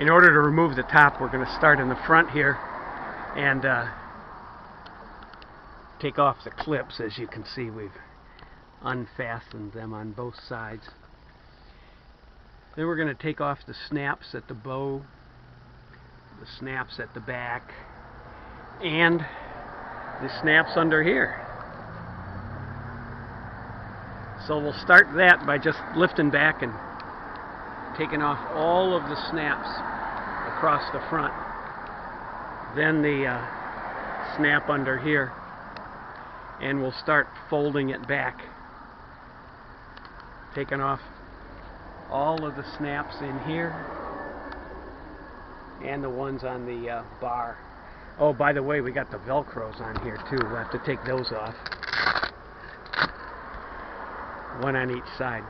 In order to remove the top, we're going to start in the front here and take off the clips. As you can see, we've unfastened them on both sides. Then we're going to take off the snaps at the bow, the snaps at the back, and the snaps under here. So we'll start that by just lifting back and taking off all of the snaps across the front. Then the snap under here, and we'll start folding it back, taking off all of the snaps in here and the ones on the bar. Oh, by the way, we got the Velcros on here too. We'll have to take those off, one on each side.